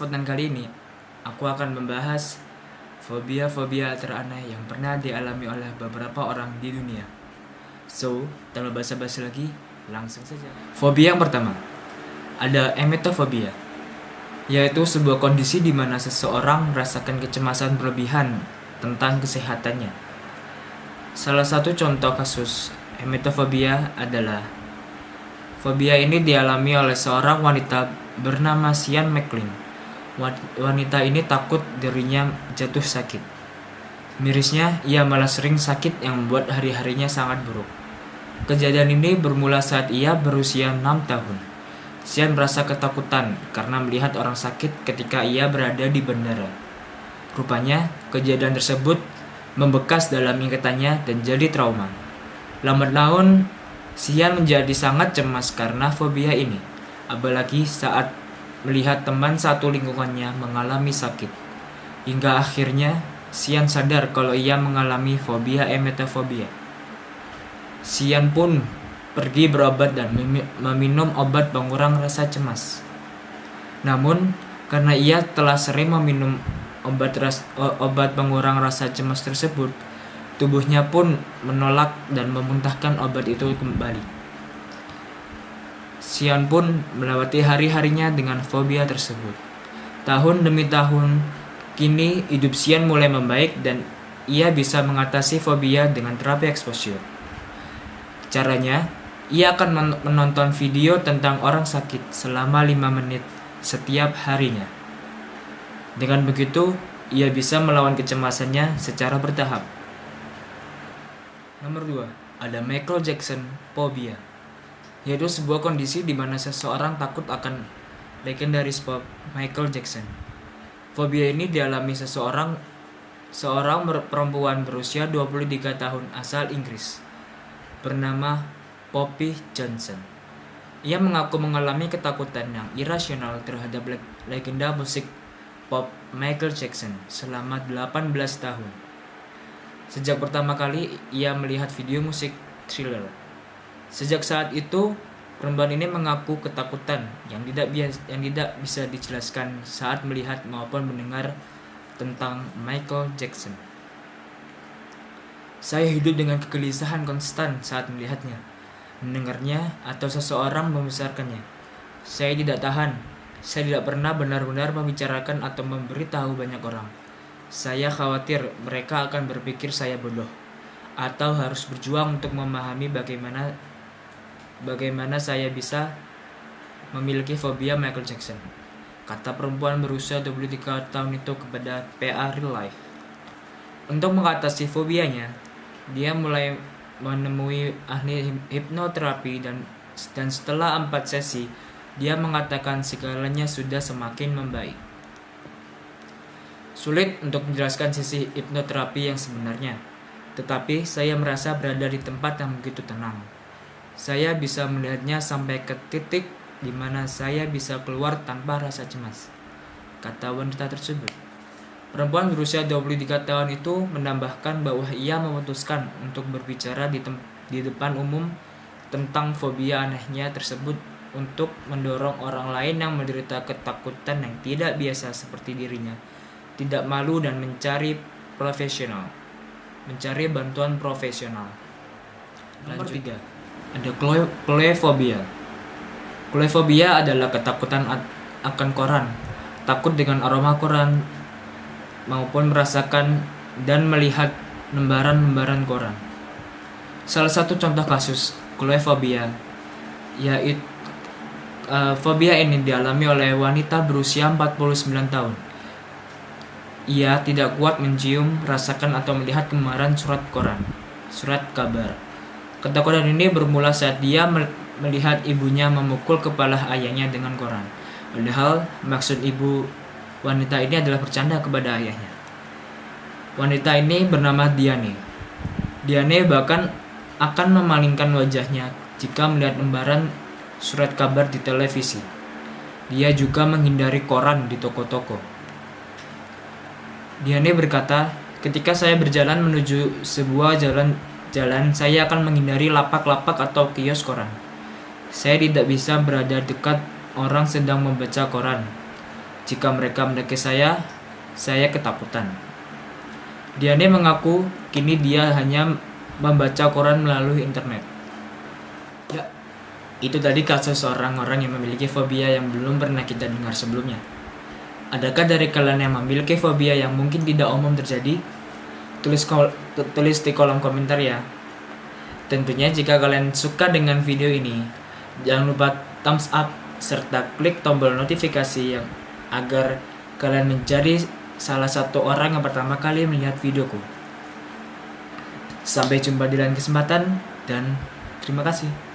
kesempatan kali ini, aku akan membahas fobia-fobia teraneh yang pernah dialami oleh beberapa orang di dunia. So, tanpa basa-basi lagi, langsung saja. Fobia yang pertama, ada emetofobia, yaitu sebuah kondisi di mana seseorang merasakan kecemasan berlebihan tentang kesehatannya. Salah satu contoh kasus emetofobia adalah fobia ini dialami oleh seorang wanita bernama Sian McLean. Wanita ini takut dirinya jatuh sakit. Mirisnya, ia malah sering sakit yang membuat hari-harinya sangat buruk. Kejadian ini bermula saat ia berusia 6 tahun. Sian merasa ketakutan karena melihat orang sakit ketika ia berada di bandara. Rupanya, kejadian tersebut membekas dalam ingatannya dan jadi trauma. Lambat laun, Sian menjadi sangat cemas karena fobia ini, apalagi saat melihat teman satu lingkungannya mengalami sakit. Hingga akhirnya, Sian sadar kalau ia mengalami fobia emetofobia. Sian pun pergi berobat dan meminum obat pengurang rasa cemas. Namun, karena ia telah sering meminum obat pengurang rasa cemas tersebut, tubuhnya pun menolak dan memuntahkan obat itu kembali. Sian pun melewati hari-harinya dengan fobia tersebut. Tahun demi tahun, kini hidup Sian mulai membaik dan ia bisa mengatasi fobia dengan terapi exposure. Caranya, ia akan menonton video tentang orang sakit selama 5 menit setiap harinya. Dengan begitu, ia bisa melawan kecemasannya secara bertahap. Nomor 2, ada Michael Jackson phobia, yaitu sebuah kondisi di mana seseorang takut akan legendaris pop Michael Jackson. Fobia ini dialami seorang perempuan berusia 23 tahun asal Inggris, bernama Poppy Johnson. Ia mengaku mengalami ketakutan yang irasional terhadap legenda musik pop Michael Jackson selama 18 tahun. Sejak pertama kali ia melihat video musik Thriller. Sejak saat itu, perempuan ini mengaku ketakutan yang tidak bisa dijelaskan saat melihat maupun mendengar tentang Michael Jackson. Saya hidup dengan kegelisahan konstan saat melihatnya, mendengarnya, atau seseorang membesarkannya. Saya tidak tahan. Saya tidak pernah benar-benar membicarakan atau memberitahu banyak orang. Saya khawatir mereka akan berpikir saya bodoh, atau harus berjuang untuk memahami bagaimana saya bisa memiliki fobia Michael Jackson, kata perempuan berusia 23 tahun itu kepada PA Real Life. Untuk mengatasi fobianya, dia mulai menemui ahli hipnoterapi dan setelah 4 sesi, dia mengatakan segalanya sudah semakin membaik. Sulit untuk menjelaskan sisi hipnoterapi yang sebenarnya, tetapi saya merasa berada di tempat yang begitu tenang. Saya bisa melihatnya sampai ke titik di mana saya bisa keluar tanpa rasa cemas, kata wanita tersebut. Perempuan berusia 23 tahun itu menambahkan bahwa ia memutuskan untuk berbicara di depan umum tentang fobia anehnya tersebut untuk mendorong orang lain yang menderita ketakutan yang tidak biasa seperti dirinya tidak malu dan mencari bantuan profesional. Nomor 3, ada Colephobia. Colephobia adalah ketakutan akan koran, takut dengan aroma koran, maupun merasakan dan melihat lembaran-lembaran koran. Salah satu contoh kasus colephobia yaitu fobia ini dialami oleh wanita berusia 49 tahun. Ia tidak kuat mencium, merasakan atau melihat lembaran surat kabar. Ketakutan ini bermula saat dia melihat ibunya memukul kepala ayahnya dengan koran. Padahal maksud ibu wanita ini adalah bercanda kepada ayahnya. Wanita ini bernama Diane. Diane bahkan akan memalingkan wajahnya jika melihat lembaran surat kabar di televisi. Dia juga menghindari koran di toko-toko. Diane berkata, ketika saya berjalan menuju sebuah jalan, saya akan menghindari lapak-lapak atau kios koran. Saya tidak bisa berada dekat orang sedang membaca koran. Jika mereka mendaki saya ketakutan. Diane mengaku kini dia hanya membaca koran melalui internet. Ya, itu tadi kasus orang-orang yang memiliki fobia yang belum pernah kita dengar sebelumnya. Adakah dari kalian yang memiliki fobia yang mungkin tidak umum terjadi? Tulis di kolom komentar ya. Tentunya jika kalian suka dengan video ini, jangan lupa thumbs up serta klik tombol notifikasi agar kalian menjadi salah satu orang yang pertama kali melihat videoku. Sampai jumpa di lain kesempatan dan terima kasih.